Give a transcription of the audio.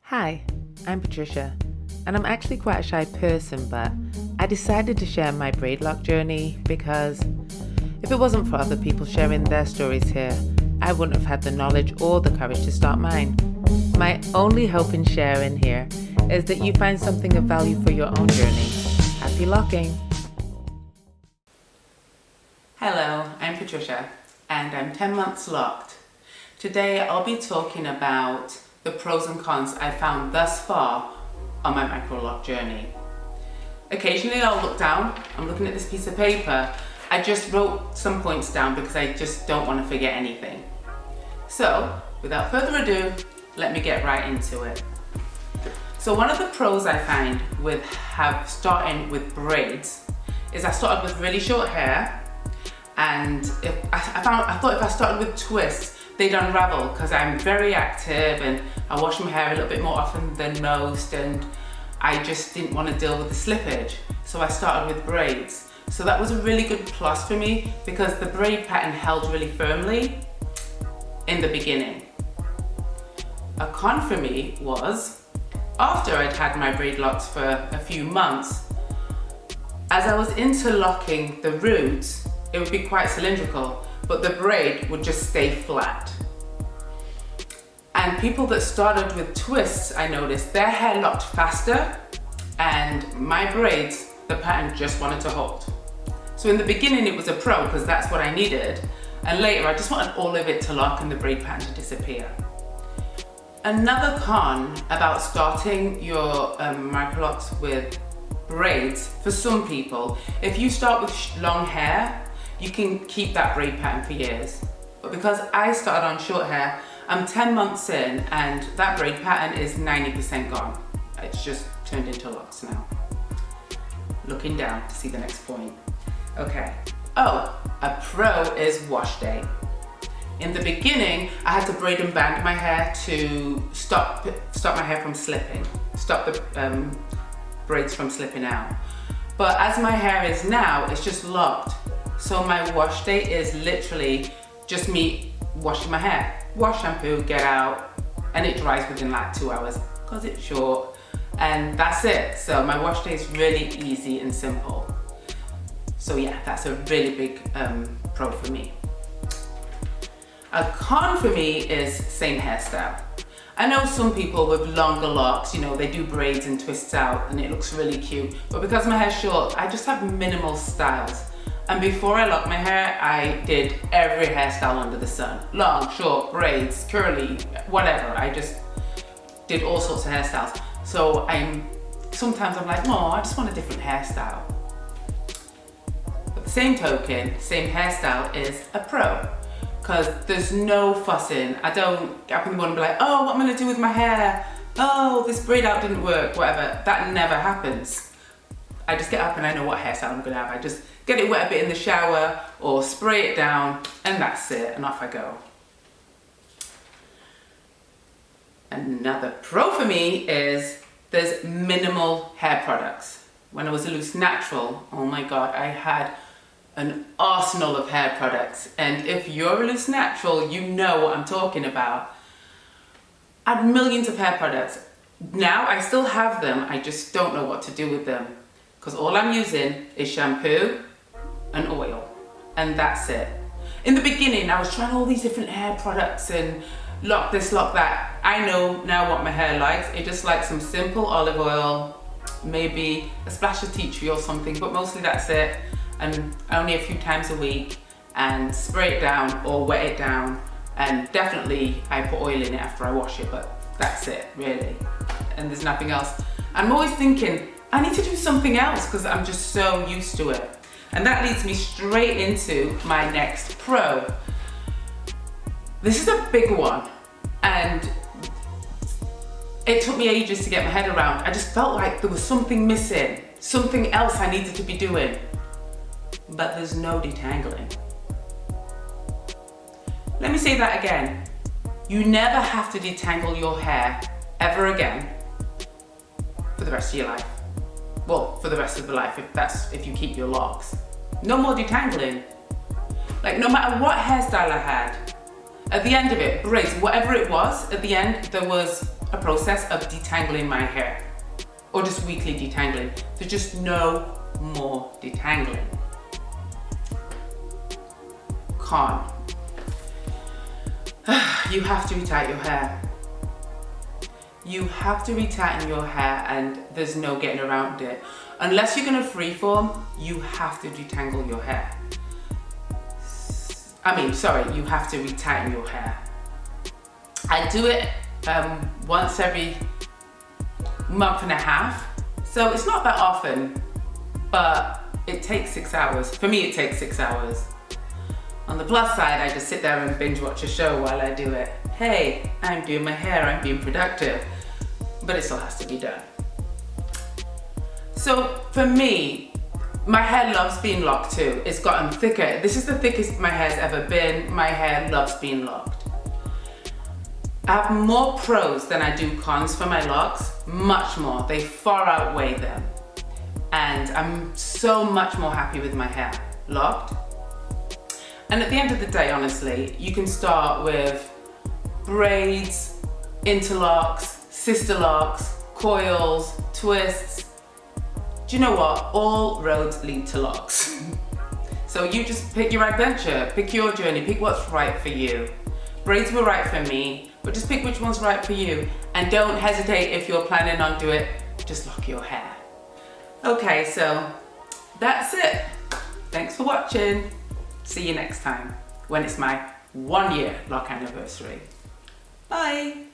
Hi, I'm Patricia, and I'm actually quite a shy person, but I decided to share my braid lock journey because if it wasn't for other people sharing their stories here, I wouldn't have had the knowledge or the courage to start mine. My only hope in sharing here is that you find something of value for your own journey. Happy locking! Hello, I'm Patricia, and I'm 10 months locked. Today I'll be talking about the pros and cons I found thus far on my Microloc journey. Occasionally I'll look down, I'm looking at this piece of paper. I just wrote some points down because I just don't want to forget anything. So, without further ado, let me get right into it. So one of the pros I find with starting with braids is I started with really short hair, and I thought if I started with twists, they'd unravel because I'm very active and I wash my hair a little bit more often than most, and I just didn't want to deal with the slippage. So I started with braids. So that was a really good plus for me because the braid pattern held really firmly in the beginning. A con for me was after I'd had my braid locks for a few months, as I was interlocking the roots, it would be quite cylindrical, but the braid would just stay flat. And people that started with twists, I noticed their hair locked faster, and my braids, the pattern just wanted to hold. So in the beginning it was a pro because that's what I needed, and later I just wanted all of it to lock and the braid pattern to disappear. Another con about starting your Microlocs with braids, for some people, if you start with long hair, you can keep that braid pattern for years. But because I started on short hair, I'm 10 months in and that braid pattern is 90% gone. It's just turned into locks now. Looking down to see the next point. Okay. Oh, a pro is wash day. In the beginning, I had to braid and band my hair to stop my hair from slipping, stop the braids from slipping out. But as my hair is now, it's just locked. So my wash day is literally just me washing my hair. Wash, shampoo, get out, and it dries within like 2 hours because it's short, and that's it. So my wash day is really easy and simple. So yeah, that's a really big pro for me. A con for me is same hairstyle. I know some people with longer locks, they do braids and twists out and it looks really cute, but because my hair's short, I just have minimal styles. And before I locked my hair, I did every hairstyle under the sun. Long, short, braids, curly, whatever. I just did all sorts of hairstyles. So sometimes I'm like, no, I just want a different hairstyle. But the same token, same hairstyle is a pro. Because there's no fussing. I don't get up in the morning and be like, oh, what am I gonna do with my hair? Oh, this braid out didn't work, whatever. That never happens. I just get up and I know what hairstyle I'm gonna have. I just get it wet a bit in the shower or spray it down and that's it, and off I go. Another pro for me is there's minimal hair products. When I was a loose natural, oh my God, I had an arsenal of hair products. And if you're a loose natural, you know what I'm talking about. I had millions of hair products. Now I still have them, I just don't know what to do with them. Because all I'm using is shampoo and oil, and that's it. In the beginning, I was trying all these different hair products and lock this, lock that. I know now what my hair likes. It just likes some simple olive oil, maybe a splash of tea tree or something, but mostly that's it. And only a few times a week, and spray it down or wet it down. And definitely I put oil in it after I wash it, but that's it, really. And there's nothing else. I'm always thinking, I need to do something else because I'm just so used to it. And that leads me straight into my next pro. This is a big one, and it took me ages to get my head around. I just felt like there was something missing, something else I needed to be doing. But there's no detangling. Let me say that again. You never have to detangle your hair ever again for the rest of your life. Well, for the rest of the life, if you keep your locks. No more detangling. Like, no matter what hairstyle I had, at the end of it, braids, whatever it was, at the end there was a process of detangling my hair, or just weekly detangling. So just no more detangling. Con. You have to retighten your hair. You have to retighten your hair, and there's no getting around it. Unless you're gonna freeform, you have to detangle your hair. You have to retighten your hair. I do it once every month and a half, so it's not that often, but it takes 6 hours. For me, it takes 6 hours. On the plus side, I just sit there and binge watch a show while I do it. Hey, I'm doing my hair, I'm being productive, but it still has to be done. So for me, my hair loves being locked too. It's gotten thicker. This is the thickest my hair's ever been. My hair loves being locked. I have more pros than I do cons for my locks, much more. They far outweigh them. And I'm so much more happy with my hair locked. And at the end of the day, honestly, you can start with braids, interlocks, sister locks, coils, twists. Do you know what? All roads lead to locks. So you just pick your adventure, pick your journey, pick what's right for you. Braids were right for me, but just pick which one's right for you. And don't hesitate if you're planning on doing it, just lock your hair. Okay, so that's it. Thanks for watching. See you next time when it's my 1 year lock anniversary. Bye.